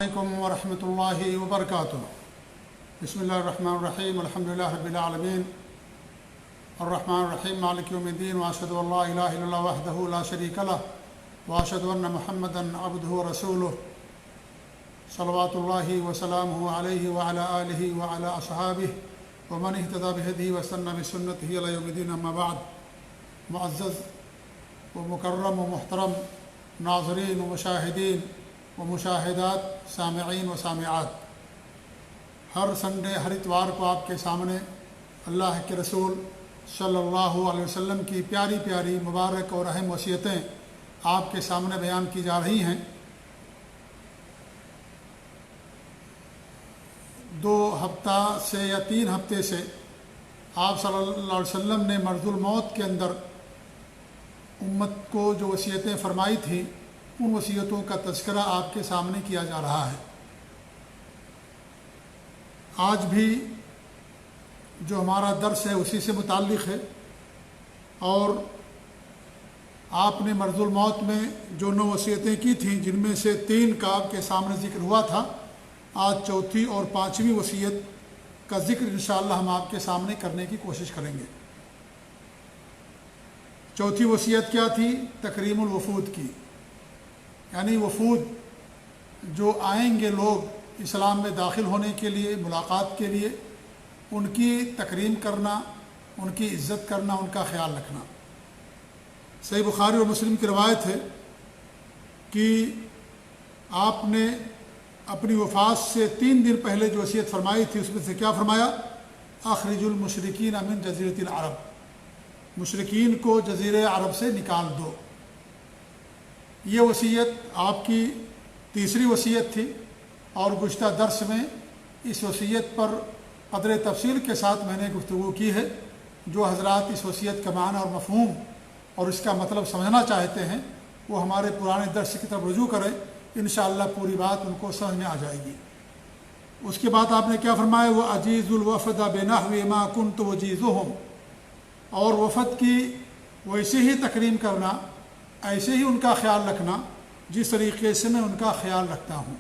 علیکم ورحمۃ اللہ وبرکاتہ۔ بسم اللہ الرحمن الرحیم، الحمدللہ رب العالمین، الرحمن الرحیم، مالک یوم الدین، واشہد ان لا الہ الا اللہ وحدہ لا شریک لہ، واشہد ان محمدا عبدہ ورسولہ، صلوات اللہ وسلامہ علیہ وعلی آلہ وعلی اصحابہ ومن اہتدی بہدیہ واستنى بسنتہ الی یوم الدین۔ اما بعد، معزز و مکرم و محترم ناظرین و مشاہدین و مشاہدات، سامعین و سامعات، ہر سنڈے، ہر اتوار کو آپ کے سامنے اللہ کے رسول صلی اللہ علیہ وسلم کی پیاری پیاری مبارک اور اہم وصیتیں آپ کے سامنے بیان کی جا رہی ہیں۔ 2 ہفتہ سے یا 3 ہفتے سے آپ صلی اللہ علیہ وسلم نے مرض الموت کے اندر امت کو جو وصیتیں فرمائی تھیں، ان وصیتوں کا تذکرہ آپ کے سامنے کیا جا رہا ہے۔ آج بھی جو ہمارا درس ہے اسی سے متعلق ہے، اور آپ نے مرض الموت میں جو 9 وصیتیں کی تھیں، جن میں سے 3 کا آپ کے سامنے ذکر ہوا تھا، آج 4تھی اور 5ویں وصیت کا ذکر انشاءاللہ ہم آپ کے سامنے کرنے کی کوشش کریں گے۔ 4تھی وصیت کیا تھی؟ تکریم الوفود کی، یعنی وفود جو آئیں گے لوگ اسلام میں داخل ہونے کے لیے، ملاقات کے لیے، ان کی تکریم کرنا، ان کی عزت کرنا، ان کا خیال رکھنا۔ صحیح بخاری اور مسلم کی روایت ہے کہ آپ نے اپنی وفات سے 3 دن پہلے جو وصیت فرمائی تھی، اس میں سے کیا فرمایا؟ اخرج المشرکین من جزیرۃ العرب، مشرکین کو جزیرہ عرب سے نکال دو۔ یہ وصیت آپ کی تیسری وصیت تھی، اور گزشتہ درس میں اس وصیت پر قدر تفصیل کے ساتھ میں نے گفتگو کی ہے۔ جو حضرات اس وصیت کا معنی اور مفہوم اور اس کا مطلب سمجھنا چاہتے ہیں، وہ ہمارے پرانے درس کی طرف رجوع کریں، انشاءاللہ پوری بات ان کو سمجھ میں آ جائے گی۔ اس کے بعد آپ نے کیا فرمایا؟ وہ عزیز الوفد بنحو ما کنت وجیزہم، اور وفد کی ویسے ہی تکریم کرنا، ایسے ہی ان کا خیال رکھنا جس طریقے سے میں ان کا خیال رکھتا ہوں۔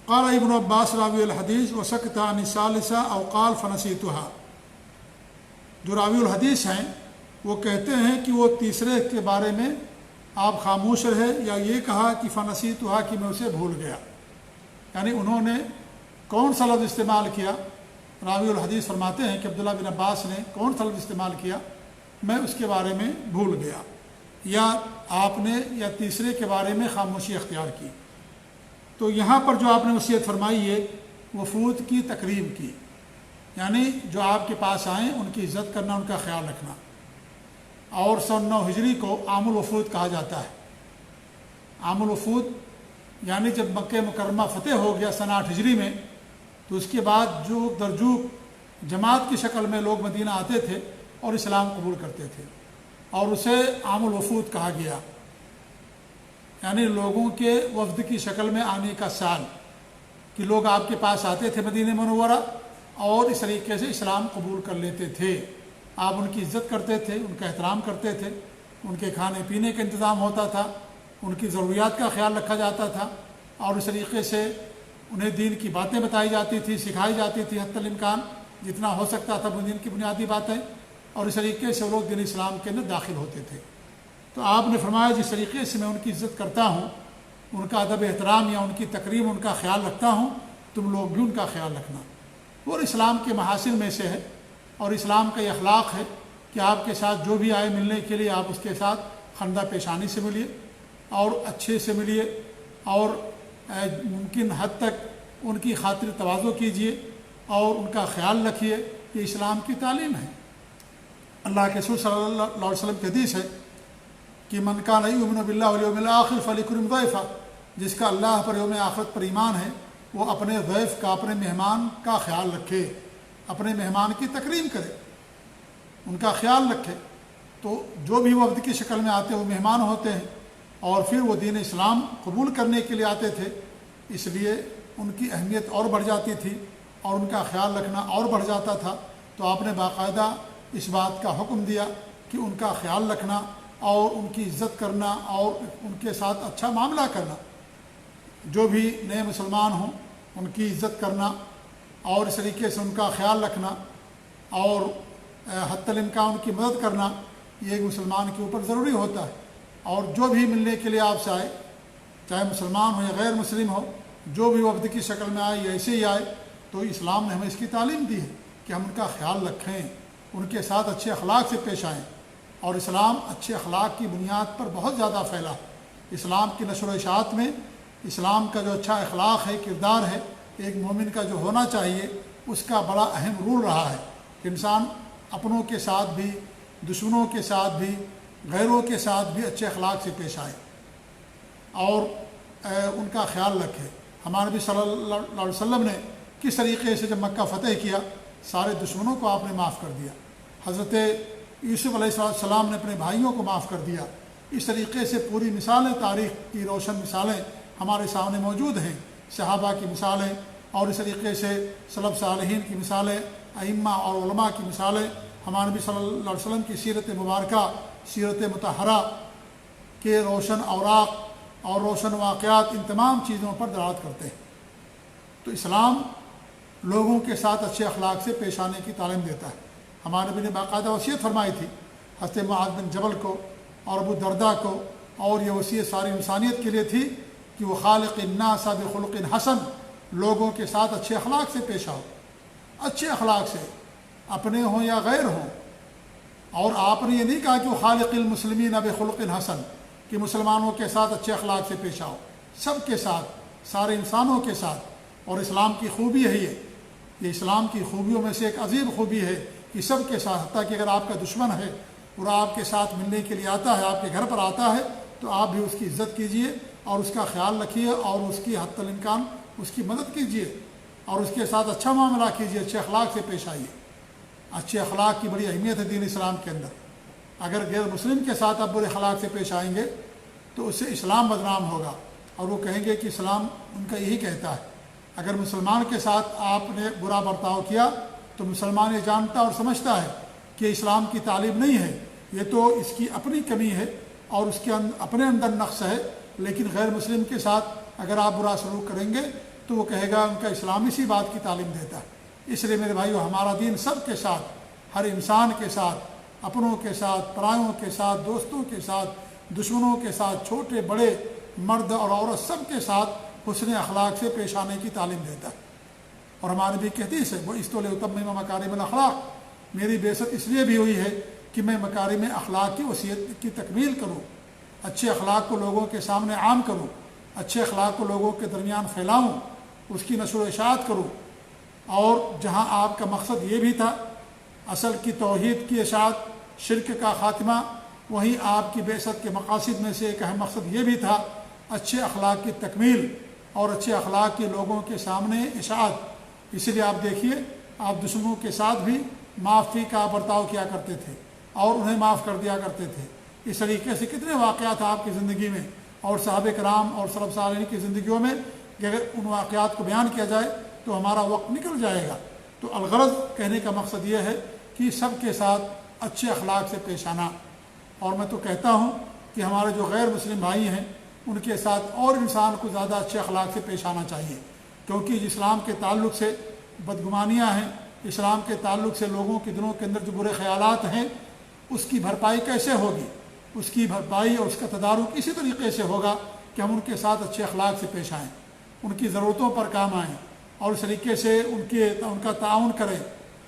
قال ابن عباس راوی الحدیث وسکت عن الثالثہ او قال فنسیتها، جو راوی الحدیث ہیں وہ کہتے ہیں کہ وہ تیسرے کے بارے میں آپ خاموش رہے، یا یہ کہا کہ فنسیتها کہ میں اسے بھول گیا، یعنی انہوں نے کون سا لفظ استعمال کیا؟ راوی الحدیث فرماتے ہیں کہ عبداللہ بن عباس نے کون سا لفظ استعمال کیا؟ میں اس کے بارے میں بھول گیا، یا آپ نے یا تیسرے کے بارے میں خاموشی اختیار کی۔ تو یہاں پر جو آپ نے وصیت فرمائی ہے وفود کی تکریم کی، یعنی جو آپ کے پاس آئیں ان کی عزت کرنا، ان کا خیال رکھنا۔ اور 9 ہجری کو عام الوفود کہا جاتا ہے۔ عام الوفود یعنی جب مکہ مکرمہ فتح ہو گیا 8 ہجری میں، تو اس کے بعد جو درجوک جماعت کی شکل میں لوگ مدینہ آتے تھے اور اسلام قبول کرتے تھے، اور اسے عام الوفود کہا گیا، یعنی لوگوں کے وفد کی شکل میں آنے کا سال، کہ لوگ آپ کے پاس آتے تھے مدینہ منورہ اور اس طریقے سے اسلام قبول کر لیتے تھے۔ آپ ان کی عزت کرتے تھے، ان کا احترام کرتے تھے، ان کے کھانے پینے کا انتظام ہوتا تھا، ان کی ضروریات کا خیال رکھا جاتا تھا، اور اس طریقے سے انہیں دین کی باتیں بتائی جاتی تھی، سکھائی جاتی تھی، حتی الامکان جتنا ہو سکتا تھا دین کی بنیادی باتیں، اور اس طریقے سے وہ لوگ دین اسلام کے اندر داخل ہوتے تھے۔ تو آپ نے فرمایا جس طریقے سے میں ان کی عزت کرتا ہوں، ان کا ادب احترام یا ان کی تکریم، ان کا خیال رکھتا ہوں، تم لوگ بھی ان کا خیال رکھنا۔ اور اسلام کے محاسن میں سے ہے، اور اسلام کا یہ اخلاق ہے کہ آپ کے ساتھ جو بھی آئے ملنے کے لیے، آپ اس کے ساتھ خندہ پیشانی سے ملیے، اور اچھے سے ملیے، اور ممکن حد تک ان کی خاطر تواضع کیجیے اور ان کا خیال رکھیے۔ یہ اسلام کی تعلیم ہے۔ اللہ کے رسول صلی اللہ علیہ وسلم کی حدیث ہے کہ من کان یؤمن باللہ والیوم الآخر فلیکرم ضیفہ، جس کا اللہ پر یوم آخرت پر ایمان ہے، وہ اپنے ضیف کا، اپنے مہمان کا خیال رکھے، اپنے مہمان کی تکریم کرے، ان کا خیال رکھے۔ تو جو بھی وفد کی شکل میں آتے ہیں وہ مہمان ہوتے ہیں، اور پھر وہ دین اسلام قبول کرنے کے لیے آتے تھے، اس لیے ان کی اہمیت اور بڑھ جاتی تھی، اور ان کا خیال رکھنا اور بڑھ جاتا تھا۔ تو آپ نے باقاعدہ اس بات کا حکم دیا کہ ان کا خیال رکھنا، اور ان کی عزت کرنا اور ان کے ساتھ اچھا معاملہ کرنا، جو بھی نئے مسلمان ہوں ان کی عزت کرنا اور اس طریقے سے ان کا خیال رکھنا اور حتی الامکان ان کی مدد کرنا، یہ ایک مسلمان کے اوپر ضروری ہوتا ہے۔ اور جو بھی ملنے کے لیے آپ سے آئے، چاہے مسلمان ہو یا غیر مسلم ہو، جو بھی وفد کی شکل میں آئے یا ایسے ہی آئے، تو اسلام نے ہمیں اس کی تعلیم دی ہے کہ ہم ان کا خیال رکھیں، ان کے ساتھ اچھے اخلاق سے پیش آئیں۔ اور اسلام اچھے اخلاق کی بنیاد پر بہت زیادہ پھیلا ہے۔ اسلام کی نشر و اشاعت میں اسلام کا جو اچھا اخلاق ہے، کردار ہے، ایک مومن کا جو ہونا چاہیے، اس کا بڑا اہم رول رہا ہے کہ انسان اپنوں کے ساتھ بھی، دشمنوں کے ساتھ بھی، غیروں کے ساتھ بھی اچھے اخلاق سے پیش آئے اور ان کا خیال رکھے۔ ہمارے نبی صلی اللہ علیہ وسلم نے کس طریقے سے جب مکہ فتح کیا، سارے دشمنوں کو آپ نے معاف کر دیا۔ حضرت یوسف علیہ السلام نے اپنے بھائیوں کو معاف کر دیا۔ اس طریقے سے پوری مثالیں، تاریخ کی روشن مثالیں ہمارے سامنے موجود ہیں، صحابہ کی مثالیں، اور اس طریقے سے سلف صالحین کی مثالیں، ائمہ اور علماء کی مثالیں، ہمارے نبی صلی اللہ علیہ وسلم کی سیرت مبارکہ، سیرت مطہرہ کے روشن اوراق اور روشن واقعات، ان تمام چیزوں پر دلالت کرتے ہیں۔ تو اسلام لوگوں کے ساتھ اچھے اخلاق سے پیش آنے کی تعلیم دیتا ہے۔ ہمارے نبی نے باقاعدہ وصیت فرمائی تھی حضرت معاذ بن جبل کو اور ابو درداء کو، اور یہ وصیت ساری انسانیت کے لیے تھی کہ وہ خالق الناس بخلق حسن، لوگوں کے ساتھ اچھے اخلاق سے پیش آؤ، اچھے اخلاق سے، اپنے ہوں یا غیر ہوں۔ اور آپ نے یہ نہیں کہا کہ وہ خالق المسلمین بخلق حسن، کہ مسلمانوں کے ساتھ اچھے اخلاق سے پیش آؤ، سب کے ساتھ، سارے انسانوں کے ساتھ۔ اور اسلام کی خوبی ہے یہ اسلام کی خوبیوں میں سے ایک عظیم خوبی ہے کہ سب کے ساتھ، حتیٰ کہ اگر آپ کا دشمن ہے اور آپ کے ساتھ ملنے کے لیے آتا ہے، آپ کے گھر پر آتا ہے، تو آپ بھی اس کی عزت کیجئے اور اس کا خیال رکھیے اور اس کی حتی الامکان اس کی مدد کیجئے اور اس کے ساتھ اچھا معاملہ کیجئے، اچھے اخلاق سے پیش آئیے۔ اچھے اخلاق کی بڑی اہمیت ہے دین اسلام کے اندر۔ اگر غیر مسلم کے ساتھ آپ برے اخلاق سے پیش آئیں گے تو اس سے اسلام بدنام ہوگا اور وہ کہیں گے کہ اسلام ان کا یہی کہتا ہے۔ اگر مسلمان کے ساتھ آپ نے برا برتاؤ کیا تو مسلمان یہ جانتا اور سمجھتا ہے کہ اسلام کی تعلیم نہیں ہے، یہ تو اس کی اپنی کمی ہے اور اس کے اپنے اندر نقص ہے۔ لیکن غیر مسلم کے ساتھ اگر آپ برا سلوک کریں گے تو وہ کہے گا ان کا اسلام اسی بات کی تعلیم دیتا ہے۔ اس لیے میرے بھائیو، ہمارا دین سب کے ساتھ، ہر انسان کے ساتھ، اپنوں کے ساتھ، پرایوں کے ساتھ، دوستوں کے ساتھ، دشمنوں کے ساتھ، چھوٹے بڑے، مرد اور عورت، سب کے ساتھ حسن اخلاق سے پیش آنے کی تعلیم دیتا ہے۔ اور ہمارے بھی ایک حدیث ہے، وہ استولتمم مکارم الاخلاق، میری بعثت اس لیے بھی ہوئی ہے کہ میں مکارم اخلاق کی وصیت کی تکمیل کروں، اچھے اخلاق کو لوگوں کے سامنے عام کروں، اچھے اخلاق کو لوگوں کے درمیان پھیلاؤں، اس کی نشر و اشاعت کروں۔ اور جہاں آپ کا مقصد یہ بھی تھا اصل کی توحید کی اشاعت، شرک کا خاتمہ، وہیں آپ کی بعثت کے مقاصد میں سے ایک اہم مقصد یہ بھی تھا اچھے اخلاق کی تکمیل اور اچھے اخلاق کی لوگوں کے سامنے اشاعت۔ اس لیے آپ دیکھیے، آپ دشمنوں کے ساتھ بھی معافی کا برتاؤ کیا کرتے تھے اور انہیں معاف کر دیا کرتے تھے۔ اس طریقے سے کتنے واقعات آپ کی زندگی میں اور صحابہ کرام اور سلف صالحین کی زندگیوں میں کہ اگر ان واقعات کو بیان کیا جائے تو ہمارا وقت نکل جائے گا۔ تو الغرض کہنے کا مقصد یہ ہے کہ سب کے ساتھ اچھے اخلاق سے پیش آنا۔ اور میں تو کہتا ہوں کہ ہمارے جو غیر مسلم بھائی ہیں ان کے ساتھ اور انسان کو زیادہ اچھے اخلاق سے پیش آنا چاہیے، کیونکہ اسلام کے تعلق سے بدگمانیاں ہیں، اسلام کے تعلق سے لوگوں کے دلوں کے اندر جو برے خیالات ہیں اس کی بھرپائی کیسے ہوگی؟ اس کی بھرپائی اور اس کا تدارک اسی طریقے سے ہوگا کہ ہم ان کے ساتھ اچھے اخلاق سے پیش آئیں، ان کی ضرورتوں پر کام آئیں اور اس طریقے سے ان کا تعاون کریں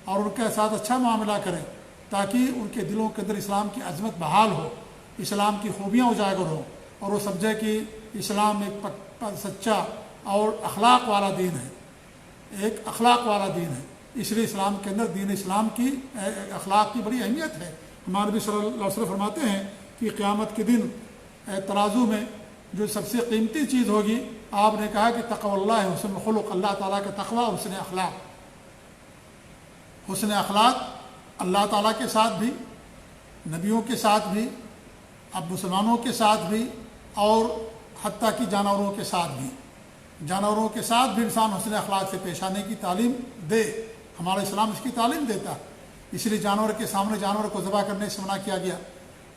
اور ان کے ساتھ اچھا معاملہ کریں، تاکہ ان کے دلوں کے اندر اسلام کی عظمت بحال ہو، اسلام کی خوبیاں اجاگر ہوں اور وہ سمجھے کہ اسلام ایک سچا اور اخلاق والا دین ہے، ایک اخلاق والا دین ہے۔ اس لیے اسلام کے اندر دین اسلام کی اخلاق کی بڑی اہمیت ہے۔ ہمارے نبی صلی اللہ علیہ وسلم فرماتے ہیں کہ قیامت کے دن ترازو میں جو سب سے قیمتی چیز ہوگی، آپ نے کہا کہ تقوی اللہ، حسن خلق، اللہ تعالیٰ کا تقوی اور حسن اخلاق۔ حسن اخلاق اللہ تعالیٰ کے ساتھ بھی، نبیوں کے ساتھ بھی، اب مسلمانوں کے ساتھ بھی، اور حتیٰ کہ جانوروں کے ساتھ بھی۔ جانوروں کے ساتھ بھی انسان حسن اخلاق سے پیش آنے کی تعلیم دے، ہمارا اسلام اس کی تعلیم دیتا ہے۔ اس لیے جانور کے سامنے جانور کو ذبح کرنے سے منع کیا گیا،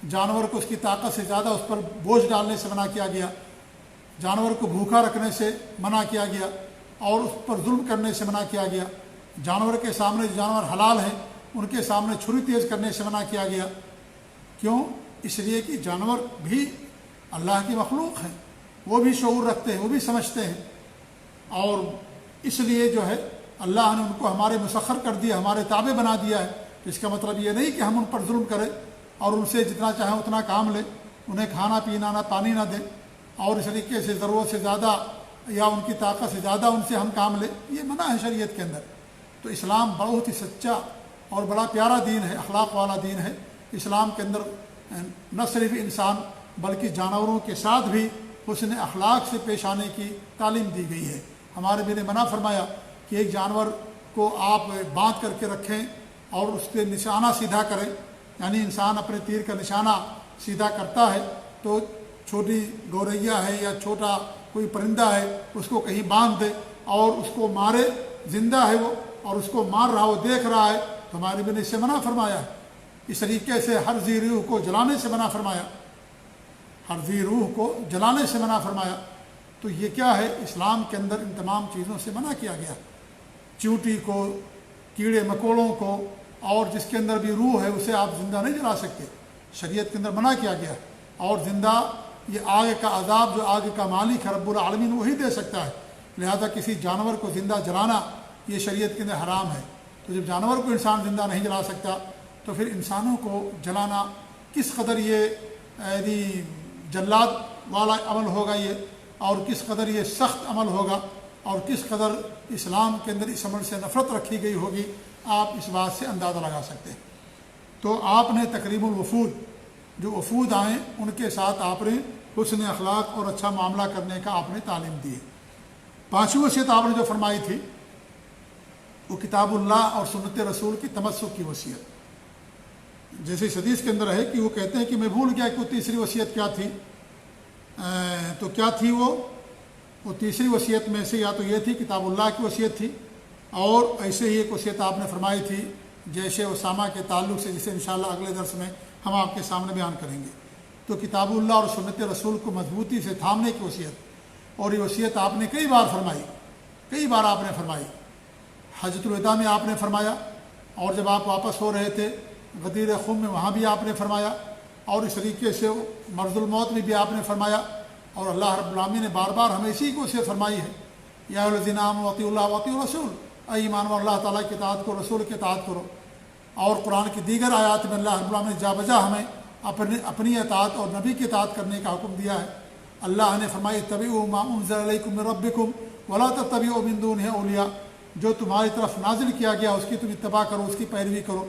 جانور کو اس کی طاقت سے زیادہ اس پر بوجھ ڈالنے سے منع کیا گیا، جانور کو بھوکا رکھنے سے منع کیا گیا اور اس پر ظلم کرنے سے منع کیا گیا، جانور کے سامنے جو جانور حلال ہیں ان کے سامنے چھری تیز کرنے سے منع کیا گیا۔ کیوں؟ اس لیے کہ جانور بھی اللہ کی مخلوق ہیں، وہ بھی شعور رکھتے ہیں، وہ بھی سمجھتے ہیں، اور اس لیے جو ہے اللہ نے ان کو ہمارے مسخر کر دیا، ہمارے تابع بنا دیا ہے۔ اس کا مطلب یہ نہیں کہ ہم ان پر ظلم کریں اور ان سے جتنا چاہیں اتنا کام لیں، انہیں کھانا پینا نہ پانی نہ دیں، اور اس طریقے سے ضرورت سے زیادہ یا ان کی طاقت سے زیادہ ان سے ہم کام لیں، یہ منع ہے شریعت کے اندر۔ تو اسلام بہت ہی سچا اور بڑا پیارا دین ہے، اخلاق والا دین ہے۔ اسلام کے اندر نہ صرف انسان بلکہ جانوروں کے ساتھ بھی حسن اخلاق سے پیش آنے کی تعلیم دی گئی ہے۔ ہمارے بھی نے منع فرمایا کہ ایک جانور کو آپ باندھ کر کے رکھیں اور اس کے نشانہ سیدھا کریں، یعنی انسان اپنے تیر کا نشانہ سیدھا کرتا ہے تو چھوٹی گوریا ہے یا چھوٹا کوئی پرندہ ہے اس کو کہیں باندھ دے اور اس کو مارے، زندہ ہے وہ اور اس کو مار رہا، وہ دیکھ رہا ہے، تو ہمارے بھی نے اس سے منع فرمایا ہے۔ اس طریقے سے ہر ذی روح کو جلانے سے منع فرمایا، ہر ذی روح کو جلانے سے منع فرمایا۔ تو یہ کیا ہے؟ اسلام کے اندر ان تمام چیزوں سے منع کیا گیا، چیونٹی کو، کیڑے مکوڑوں کو، اور جس کے اندر بھی روح ہے اسے آپ زندہ نہیں جلا سکتے، شریعت کے اندر منع کیا گیا ہے۔ اور زندہ یہ آگ کا عذاب جو آگ کا مالک ہے رب العالمین وہی دے سکتا ہے، لہذا کسی جانور کو زندہ جلانا یہ شریعت کے اندر حرام ہے۔ تو جب جانور کو انسان زندہ نہیں جلا سکتا تو پھر انسانوں کو جلانا کس قدر یہ جلاد والا عمل ہوگا یہ، اور کس قدر یہ سخت عمل ہوگا، اور کس قدر اسلام کے اندر اس عمل سے نفرت رکھی گئی ہوگی، آپ اس بات سے اندازہ لگا سکتے ہیں۔ تو آپ نے تکریم الوفود، جو وفود آئیں ان کے ساتھ آپ نے حسن اخلاق اور اچھا معاملہ کرنے کا آپ نے تعلیم دی ہے۔ پانچویں وصیت آپ نے جو فرمائی تھی وہ کتاب اللہ اور سنت رسول کی تمسک کی وصیت۔ جیسے اس حدیث کے اندر ہے کہ وہ کہتے ہیں کہ میں بھول گیا کہ وہ تیسری وصیت کیا تھی، تو کیا تھی وہ تیسری وصیت میں سے یا تو یہ تھی کتاب اللہ کی وصیت تھی، اور ایسے ہی ایک وصیت آپ نے فرمائی تھی جیش اسامہ کے تعلق سے، جسے انشاءاللہ اگلے درس میں ہم آپ کے سامنے بیان کریں گے۔ تو کتاب اللہ اور سنت رسول کو مضبوطی سے تھامنے کی وصیت، اور یہ وصیت آپ نے کئی بار فرمائی، کئی بار آپ نے فرمائی۔ حجۃ الوداع میں آپ نے فرمایا، اور جب آپ واپس ہو رہے تھے غدیر خم میں وہاں بھی آپ نے فرمایا، اور اس طریقے سے مرض الموت میں بھی آپ نے فرمایا، اور اللہ رب العالمین نے بار بار ہمیں اسی کو وصیت فرمائی ہے، یا ایھا الذین آمنوا اطیعوا اللہ واطیعوا الرسول، اے ایمان والو اللہ تعالیٰ کی اطاعت کرو، رسول کی اطاعت کرو۔ اور قرآن کی دیگر آیات میں اللہ رب العالمین نے جا بجا ہمیں اپنی اطاعت اور نبی کی اطاعت کرنے کا حکم دیا ہے۔ اللہ نے فرمایا اتبعوا ما انزل الیکم من ربکم ولا تتبعوا من دونہ اولیاء، جو تمہاری طرف نازل کیا گیا اس کی تم اتباع کرو، اس کی پیروی کرو۔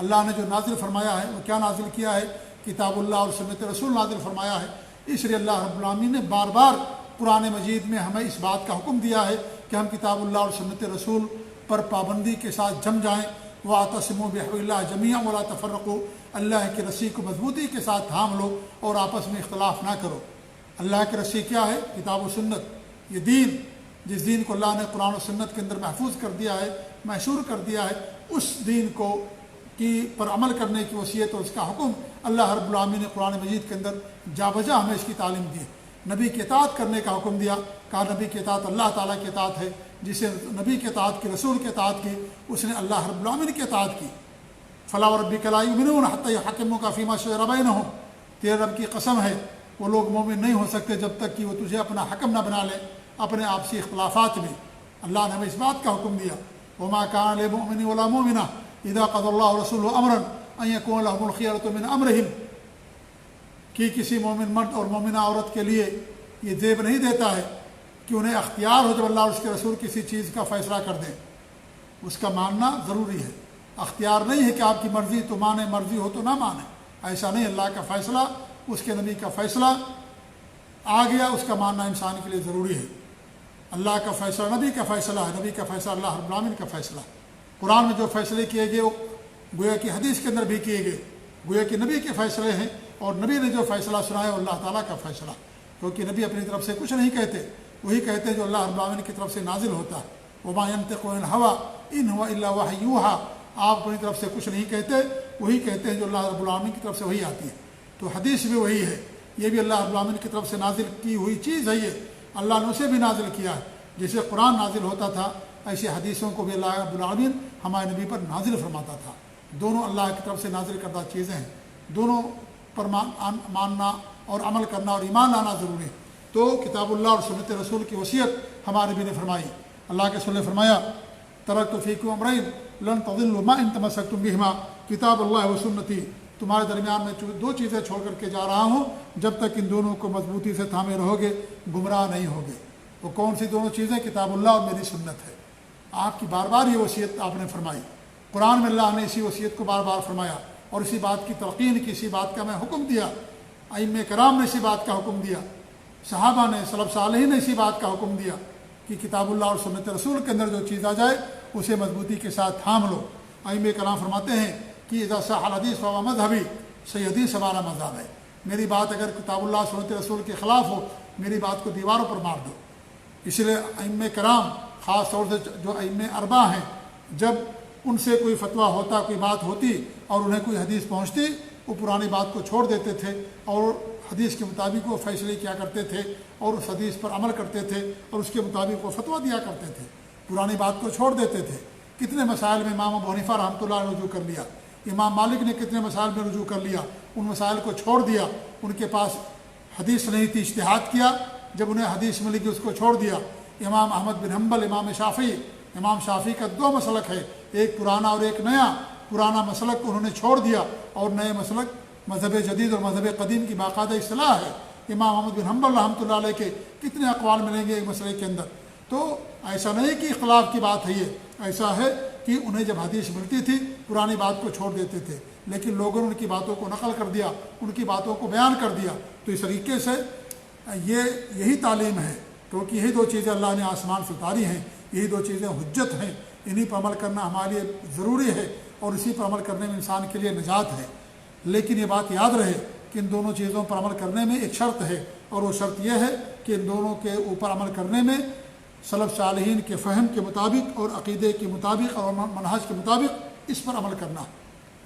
اللہ نے جو نازل فرمایا ہے وہ کیا نازل کیا ہے؟ کتاب اللہ اور سنت رسول نازل فرمایا ہے۔ اس لیے اللہ رب العالمین نے بار بار قرآن مجید میں ہمیں اس بات کا حکم دیا ہے کہ ہم کتاب اللہ اور سنت رسول پر پابندی کے ساتھ جم جائیں۔ وَاعْتَصِمُوا بِحَبْلِ اللَّهِ جَمِيعًا وَلَا تَفَرَّقُوا، اللہ کی رسی کو مضبوطی کے ساتھ تھام لو اور آپس میں اختلاف نہ کرو۔ اللہ کی رسی کیا ہے؟ کتاب و سنت، یہ دین، جس دین کو اللہ نے قرآن و سنت کے اندر محفوظ کر دیا ہے، محشور کر دیا ہے، اس دین کو پر عمل کرنے کی وصیت اور اس کا حکم اللہ رب العالمین نے قرآن مجید کے اندر جا بجا ہمیں اس کی تعلیم دی ہے۔ نبی کی اطاعت کرنے کا حکم دیا، کہا نبی کی اطاعت اللہ تعالیٰ کی اطاعت ہے، جسے نبی کی اطاعت کی، رسول کی اطاعت کی، اس نے اللہ رب العالمین کی اطاعت کی۔ فَلَا وَرَبِّكَ لَا يُؤْمِنُونَ حَتَّىٰ يُحَكِّمُوكَ فِي مَا شَجَرَ بَيْنَهُمْ، تیرے رب کی قسم ہے وہ لوگ مومن نہیں ہو سکتے جب تک کہ وہ تجھے اپنا حکم نہ بنا لیں اپنے آپسی اختلافات میں۔ اللہ نے ہمیں اس بات کا حکم دیا، وَمَا كَانَ لِمُؤْمِنٍ وَلَا مُؤْمِنَةٍ اذا قضى الله ورسوله امرا ان يكون لهم الخيرة من امرهم، کہ کسی مومن مرد اور مومنہ عورت کے لیے یہ زیب نہیں دیتا ہے کہ انہیں اختیار ہو جب اللہ اور اس کے رسول کسی چیز کا فیصلہ کر دیں، اس کا ماننا ضروری ہے۔ اختیار نہیں ہے کہ آپ کی مرضی تو مانیں، مرضی ہو تو نہ مانیں، ایسا نہیں۔ اللہ کا فیصلہ، اس کے نبی کا فیصلہ آ گیا، اس کا ماننا انسان کے لیے ضروری ہے۔ اللہ کا فیصلہ نبی کا فیصلہ ہے، نبی کا فیصلہ اللہ رب العالمین کا فیصلہ۔ قرآن میں جو فیصلے کیے گئے وہ گویا کہ حدیث کے اندر بھی کیے گئے، گویا کہ نبی کے فیصلے ہیں، اور نبی نے جو فیصلہ سنایا وہ اللہ تعالیٰ کا فیصلہ، کیونکہ نبی اپنی طرف سے کچھ نہیں کہتے، وہی کہتے ہیں جو اللہ رب العالمین کی طرف سے نازل ہوتا ہے۔ وما ينطق عن الهوى ان هو الا وحی یوحى، آپ اپنی طرف سے کچھ نہیں کہتے، وہی کہتے ہیں جو اللہ رب العالمین کی طرف سے وہی آتی ہے۔ تو حدیث بھی وہی ہے، یہ بھی اللہ رب العالمین کی طرف سے نازل کی ہوئی چیز ہے، یہ اللہ نے اسے بھی نازل کیا ہے۔ جیسے قرآن نازل ہوتا تھا ایسے حدیثوں کو بھی اللہ رب العالمین ہمارے نبی پر نازل فرماتا تھا۔ دونوں اللہ کی طرف سے نازل کردہ چیزیں ہیں، دونوں پر ماننا اور عمل کرنا اور ایمان لانا ضروری ہے۔ تو کتاب اللہ اور سنت رسول کی وصیت ہمارے نبی نے فرمائی۔ اللہ کے رسول نے فرمایا ترکت فیکم امرین لن تضلوا ما ان تمسکتم بہما کتاب اللہ و سنتی، تمہارے درمیان میں دو چیزیں چھوڑ کر کے جا رہا ہوں، جب تک ان دونوں کو مضبوطی سے تھامے رہو گے گمراہ نہیں ہوگے۔ وہ کون سی دونوں چیزیں؟ کتاب اللہ اور میری سنت ہے۔ آپ کی بار بار یہ وصیت آپ نے فرمائی، قرآن میں اللہ نے اسی وصیت کو بار بار فرمایا اور اسی بات کی تلقین کی، اسی بات کا میں حکم دیا، ائمہ کرام نے اسی بات کا حکم دیا، صحابہ نے، سلف صالحین نے اسی بات کا حکم دیا کہ کتاب اللہ اور سنت رسول کے اندر جو چیز آ جائے اسے مضبوطی کے ساتھ تھام لو۔ ائمہ کرام فرماتے ہیں کہ اذا صح الحدیث فهو مذہبی، صحیح حدیث ہمارا مذہب ہے، میری بات اگر کتاب اللہ سنت رسول کے خلاف ہو میری بات کو دیواروں پر مار دو۔ اس لیے ائمہ کرام خاص طور سے جو ائمہ اربعہ ہیں، جب ان سے کوئی فتویٰ ہوتا، کوئی بات ہوتی اور انہیں کوئی حدیث پہنچتی، وہ پرانی بات کو چھوڑ دیتے تھے اور حدیث کے مطابق وہ فیصلے کیا کرتے تھے اور اس حدیث پر عمل کرتے تھے اور اس کے مطابق وہ فتویٰ دیا کرتے تھے، پرانی بات کو چھوڑ دیتے تھے۔ کتنے مسائل میں امام ابو حنیفہ رحمۃ اللہ نے رجوع کر لیا، امام مالک نے کتنے مسائل میں رجوع کر لیا، ان مسائل کو چھوڑ دیا، ان کے پاس حدیث نہیں تھی، اجتہاد کیا، جب انہیں حدیث ملی کہ اس کو چھوڑ دیا۔ امام احمد بن حنبل، امام شافعی کا دو مسلک ہے، ایک پرانا اور ایک نیا۔ پرانا مسلک کو انہوں نے چھوڑ دیا اور نئے مسلک مذہب جدید اور مذہب قدیم کی باقاعدہ اصطلاح ہے۔ امام احمد بن حنبل رحمۃ اللہ علیہ کے کتنے اقوال ملیں گے ایک مسئلے کے اندر۔ تو ایسا نہیں کہ اختلاف کی بات ہے، یہ ایسا ہے کہ انہیں جب حدیث ملتی تھی پرانی بات کو چھوڑ دیتے تھے، لیکن لوگوں نے ان کی باتوں کو نقل کر دیا، ان کی باتوں کو بیان کر دیا۔ تو اس طریقے سے یہی تعلیم ہے، کیونکہ یہی دو چیزیں اللہ نے آسمان سے اتاری ہیں، یہی دو چیزیں حجت ہیں، انہی پر عمل کرنا ہمارے لیے ضروری ہے اور اسی پر عمل کرنے میں انسان کے لیے نجات ہے۔ لیکن یہ بات یاد رہے کہ ان دونوں چیزوں پر عمل کرنے میں ایک شرط ہے، اور وہ شرط یہ ہے کہ ان دونوں کے اوپر عمل کرنے میں سلف صالحین کے فہم کے مطابق اور عقیدے کے مطابق اور منہج کے مطابق اس پر عمل کرنا،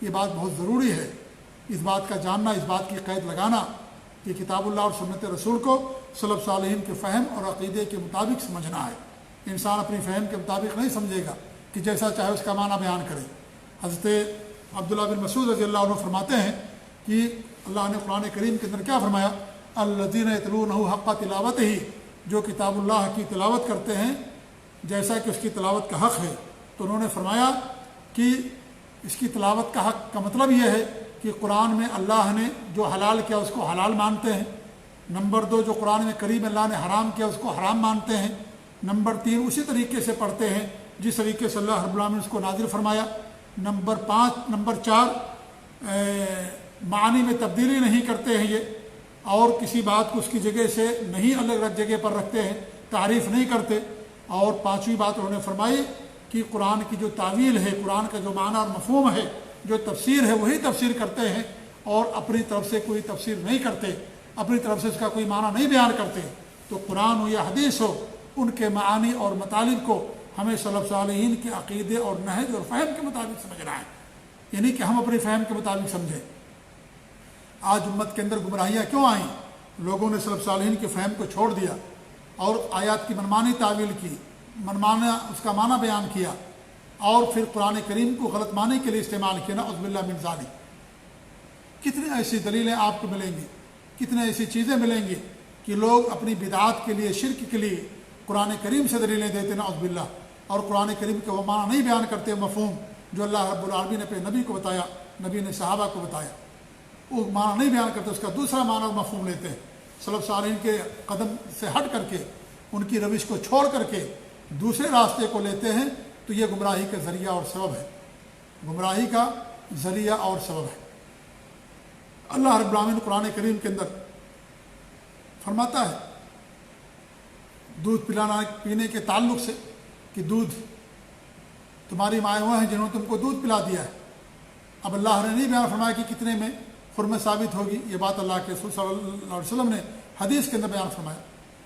یہ بات بہت ضروری ہے۔ اس بات کا جاننا، اس بات کی قید لگانا کہ کتاب اللہ اور سنت رسول کو سلف صالحین کے فہم اور عقیدے کے مطابق سمجھنا ہے۔ انسان اپنی فہم کے مطابق نہیں سمجھے گا کہ جیسا چاہے اس کا معنی بیان کرے۔ حضرت عبداللہ بن مسعود رضی اللہ عنہ فرماتے ہیں کہ اللہ نے قرآن کریم کے اندر کیا فرمایا؟ الذین یتلونہ حق تلاوتہ، جو کتاب اللہ کی تلاوت کرتے ہیں جیسا کہ اس کی تلاوت کا حق ہے۔ تو انہوں نے فرمایا کہ اس کی تلاوت کا حق کا مطلب یہ ہے کہ قرآن میں اللہ نے جو حلال کیا اس کو حلال مانتے ہیں، نمبر 2 جو قرآن میں کریم اللہ نے حرام کیا اس کو حرام مانتے ہیں، نمبر 3 اسی طریقے سے پڑھتے ہیں جس طریقے سے اللہ رب العالمین نے اس کو نازل فرمایا، نمبر 4 معنی میں تبدیلی نہیں کرتے ہیں یہ، اور کسی بات کو اس کی جگہ سے نہیں الگ الگ جگہ پر رکھتے ہیں، تعریف نہیں کرتے، اور 5ویں بات انہوں نے فرمائی کہ قرآن کی جو تعویل ہے، قرآن کا جو معنی اور مفہوم ہے، جو تفسیر ہے وہی تفسیر کرتے ہیں اور اپنی طرف سے کوئی تفسیر نہیں کرتے، اپنی طرف سے اس کا کوئی معنی نہیں بیان کرتے۔ تو قرآن ہو یا حدیث ہو، ان کے معانی اور مطالب کو ہمیں سلف صالحین کے عقیدے اور نہج اور فہم کے مطابق سمجھنا ہے، یعنی کہ ہم اپنی فہم کے مطابق سمجھیں۔ آج امت کے اندر گمراہیاں کیوں آئیں؟ لوگوں نے سلف صالحین کے فہم کو چھوڑ دیا اور آیات کی منمانی تعویل کی، منمانا اس کا معنی بیان کیا، اور پھر قرآن کریم کو غلط معنی کے لیے استعمال کیا، نعوذ باللہ من ذالک۔ کتنی ایسی دلیلیں آپ کو ملیں گی، کتنے ایسی چیزیں ملیں گی کہ لوگ اپنی بدعات کے لیے، شرک کے لیے قرآن کریم سے دلیلیں دیتے، نعوذ باللہ، اور قرآن کریم کے وہ معنی نہیں بیان کرتے، مفہوم جو اللہ رب العالمین نے اپنے نبی کو بتایا، نبی نے صحابہ کو بتایا، وہ معنی نہیں بیان کرتے، اس کا دوسرا معنی اور مفہوم لیتے ہیں۔ سلف صالحین کے قدم سے ہٹ کر کے، ان کی روش کو چھوڑ کر کے دوسرے راستے کو لیتے ہیں، تو یہ گمراہی کا ذریعہ اور سبب ہے، گمراہی کا ذریعہ اور سبب ہے۔ اللہ رب العالمین قرآن کریم کے اندر فرماتا ہے دودھ پلانا پینے کے تعلق سے کہ دودھ تمہاری مائیں وہ ہیں جنہوں نے تم کو دودھ پلا دیا ہے۔ اب اللہ نے نہیں بیان فرمایا کہ کتنے میں حرمت ثابت ہوگی، یہ بات اللہ کے رسول صلی اللہ علیہ وسلم نے حدیث کے اندر بیان فرمایا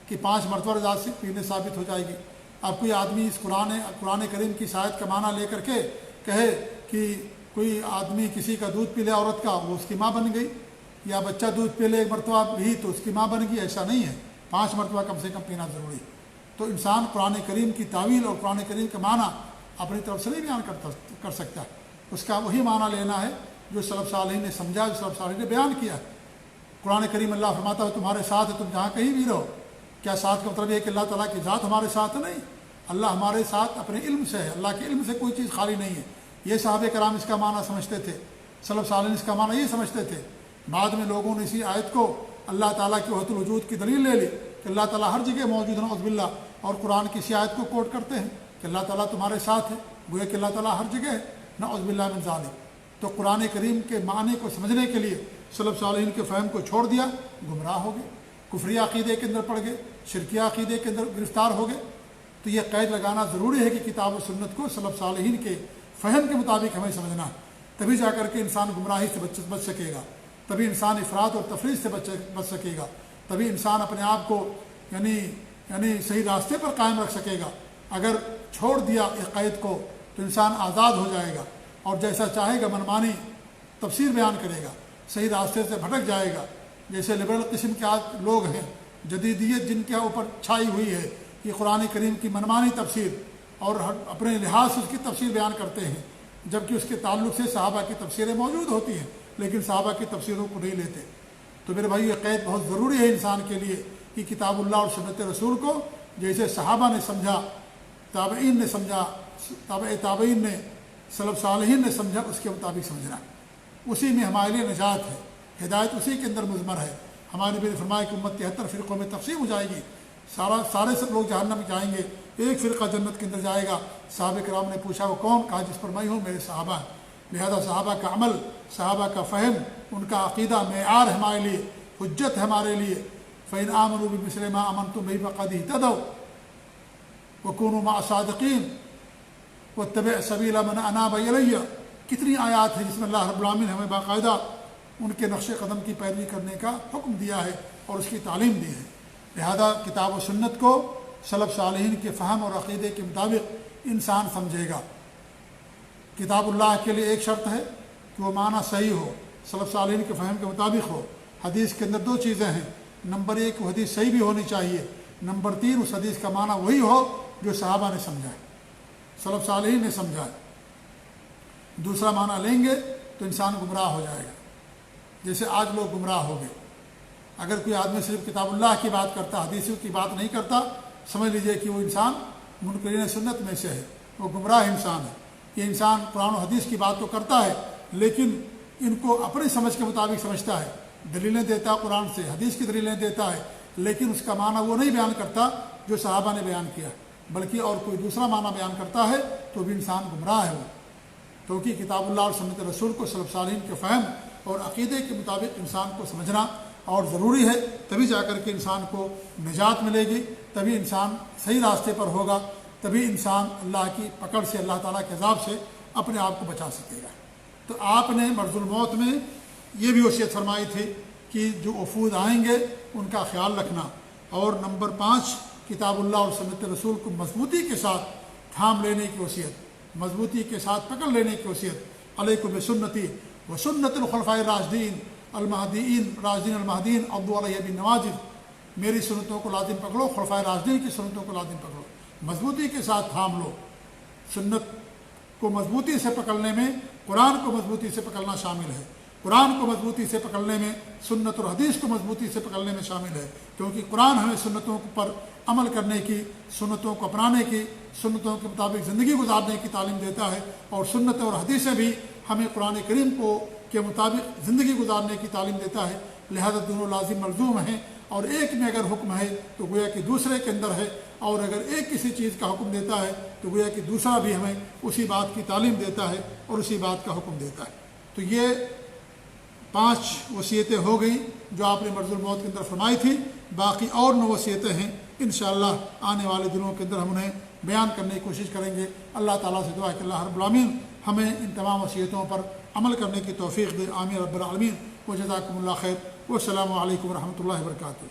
کہ 5 مرتبہ رضا سے پینے ثابت ہو جائے گی۔ اب کوئی آدمی اس قرآن کریم کی آیت کا معنی لے کر کے کہے کہ کوئی آدمی کسی کا دودھ پی لے عورت کا، وہ اس کی ماں بن گئی، یا بچہ دودھ پی لے ایک مرتبہ بھی تو اس کی ماں بن گئی، ایسا نہیں ہے، 5 مرتبہ کم سے کم پینا ضروری ہے۔ تو انسان قرآن کریم کی تعویل اور قرآن کریم کا معنی اپنی طرف سے نہیں بیان کر سکتا، اس کا وہی معنی لینا ہے جو سلف صالحین نے سمجھا، جو سلف صالحین نے بیان کیا۔ قرآن کریم اللہ فرماتا ہے تمہارے ساتھ ہے، تم جہاں کہیں بھی رہو۔ کیا ساتھ کا مطلب یہ کہ اللہ تعالیٰ کی ذات ہمارے ساتھ نہیں؟ اللہ ہمارے ساتھ اپنے علم سے ہے، اللہ کے علم سے کوئی چیز خالی نہیں ہے۔ یہ صحابہ کرام اس کا معنی سمجھتے تھے، سلف صالحین اس کا معنی یہ سمجھتے تھے۔ بعد میں لوگوں نے اسی آیت کو اللہ تعالیٰ کی وحدت الوجود کی دلیل لے لی کہ اللہ تعالیٰ ہر جگہ موجود ہے نعوذ باللہ، اور قرآن کی اسی آیت کو کوٹ کرتے ہیں کہ اللہ تعالیٰ تمہارے ساتھ ہے، گویا کہ اللہ تعالیٰ ہر جگہ ہے، نعوذ باللہ من ذالک۔ تو قرآن کریم کے معنی کو سمجھنے کے لیے سلف صالحین کے فہم کو چھوڑ دیا، گمراہ ہو گئے، کفری عقیدے کے اندر پڑ گئے، شرکیہ عقیدے کے اندر گرفتار ہو گئے۔ تو یہ قید لگانا ضروری ہے کہ کتاب و سنت کو سلف صالحین کے فہم کے مطابق ہمیں سمجھنا ہے، تبھی جا کر کے انسان گمراہی سے بچ سکے گا، تبھی انسان افراط اور تفریط سے بچ سکے گا، تبھی انسان اپنے آپ کو یعنی صحیح راستے پر قائم رکھ سکے گا۔ اگر چھوڑ دیا اس قید کو تو انسان آزاد ہو جائے گا اور جیسا چاہے گا منمانی تفسیر بیان کرے گا، صحیح راستے سے بھٹک جائے گا۔ جیسے لبرل قسم کے آج لوگ ہیں، جدیدیت جن کے اوپر چھائی ہوئی ہے، کہ قرآن کریم کی منمانی تفسیر اور اپنے لحاظ سے اس کی تفسیر بیان کرتے ہیں، جبکہ اس کے تعلق سے صحابہ کی تفسیریں موجود ہوتی ہیں، لیکن صحابہ کی تفسیروں کو نہیں لیتے۔ تو میرے بھائی یہ قید بہت ضروری ہے انسان کے لیے کہ کتاب اللہ اور سنت رسول کو جیسے صحابہ نے سمجھا، تابعین نے سمجھا، تابعین نے، سلف صالحین نے سمجھا، اس کے مطابق سمجھنا، اسی میں ہمارے لیے نجات ہے، ہدایت اسی کے اندر مضمر ہے۔ ہمارے نبی نے فرمایا کہ امت 73 فرقوں میں تقسیم ہو جائے گی، سارے سب لوگ جہنم میں جائیں گے، ایک فرقہ جنت کے اندر جائے گا۔ صحابہ کرام نے پوچھا وہ کون؟ کہا جس پر میں ہوں، میرے صحابہ ہیں۔ لہذا صحابہ کا عمل، صحابہ کا فہم، ان کا عقیدہ معیار ہے ہمارے لیے، حجت ہے ہمارے لیے۔ فَإِنْ آمَنُوا بِمِثْلِ مَا آمَنْتُم بِهِ فَقَدِ اهْتَدَوْا وَكُونُوا مَعَ الصَّادِقِينَ وَاتَّبِعْ سَبِيلَ مَنْ أَنَابَ إِلَيَّ۔ کتنی آیات ہیں جس میں اللہ رب العالمین ہمیں باقاعدہ ان کے نقش قدم کی پیروی کرنے کا حکم دیا ہے اور اس کی تعلیم دی ہے۔ لہذا کتاب و سنت کو سلف صالحین کے فہم اور عقیدے کے مطابق انسان سمجھے گا۔ کتاب اللہ کے لیے ایک شرط ہے کہ وہ معنی صحیح ہو، سلف صالحین کے فہم کے مطابق ہو۔ حدیث کے اندر 2 چیزیں ہیں، نمبر 1 وہ حدیث صحیح بھی ہونی چاہیے، نمبر 3 اس حدیث کا معنی وہی ہو جو صحابہ نے سمجھا ہے، سلف صالحین نے سمجھا ہے۔ دوسرا معنی لیں گے تو انسان گمراہ ہو جائے گا، جیسے آج لوگ گمراہ ہو گئے۔ اگر کوئی آدمی صرف کتاب اللہ کی بات کرتا، حدیثوں کی بات نہیں کرتا، سمجھ لیجئے کہ وہ انسان منکرین سنت میں سے ہے، وہ گمراہ انسان ہے۔ یہ انسان قرآن و حدیث کی بات تو کرتا ہے لیکن ان کو اپنی سمجھ کے مطابق سمجھتا ہے، دلیلیں دیتا قرآن سے، حدیث کی دلیلیں دیتا ہے، لیکن اس کا معنی وہ نہیں بیان کرتا جو صحابہ نے بیان کیا، بلکہ اور کوئی دوسرا معنی بیان کرتا ہے تو بھی انسان گمراہ ہے وہ۔ کیونکہ کتاب اللہ اور سنت رسول کو سلف صالحین کے فہم اور عقیدے کے مطابق انسان کو سمجھنا اور ضروری ہے، تبھی جا کر کے انسان کو نجات ملے گی، تبھی انسان صحیح راستے پر ہوگا، تبھی انسان اللہ کی پکڑ سے، اللہ تعالیٰ کے عذاب سے اپنے آپ کو بچا سکے گا۔ تو آپ نے مرض الموت میں یہ بھی وصیت فرمائی تھی کہ جو وفود آئیں گے ان کا خیال رکھنا، اور نمبر 5 کتاب اللہ اور سنت رسول کو مضبوطی کے ساتھ تھام لینے کی وصیت، مضبوطی کے ساتھ پکڑ لینے کی وصیت۔ علیکم بسنتی و سنت الخلفاء الراشدین المہدیین عضوا علیہا بالنواجذ، میری سنتوں کو لازم پکڑو، خلفاء راشدین کی سنتوں کو لازم پکڑو، مضبوطی کے ساتھ تھام لو۔ سنت کو مضبوطی سے پکڑنے میں قرآن کو مضبوطی سے پکڑنا شامل ہے، قرآن کو مضبوطی سے پکڑنے میں سنت اور حدیث کو مضبوطی سے پکڑنے میں شامل ہے، کیونکہ قرآن ہمیں سنتوں پر عمل کرنے کی، سنتوں کو اپنانے کی، سنتوں کے مطابق زندگی گزارنے کی تعلیم دیتا ہے، اور سنت اور حدیثیں بھی ہمیں قرآن کریم کے مطابق زندگی گزارنے کی تعلیم دیتا ہے۔ لہذا دونوں لازم ملزوم ہیں، اور ایک میں اگر حکم ہے تو گویا کہ دوسرے کے اندر ہے، اور اگر ایک کسی چیز کا حکم دیتا ہے تو گویا کہ دوسرا بھی ہمیں اسی بات کی تعلیم دیتا ہے اور اسی بات کا حکم دیتا ہے۔ تو یہ 5 وصیتیں ہو گئیں جو آپ نے مرض الموت کے اندر فرمائی تھی، باقی اور 9 وصیتیں ہیں، انشاءاللہ آنے والے دنوں کے اندر ہم انہیں بیان کرنے کی کوشش کریں گے۔ اللہ تعالیٰ سے دعا ہے کہ اللہ رب العالمین ہمیں ان تمام وصیتوں پر عمل کرنے کی توفیق دے، آمین رب العالمین۔ وجزاکم اللہ خیر، والسلام علیکم ورحمۃ اللہ وبرکاتہ۔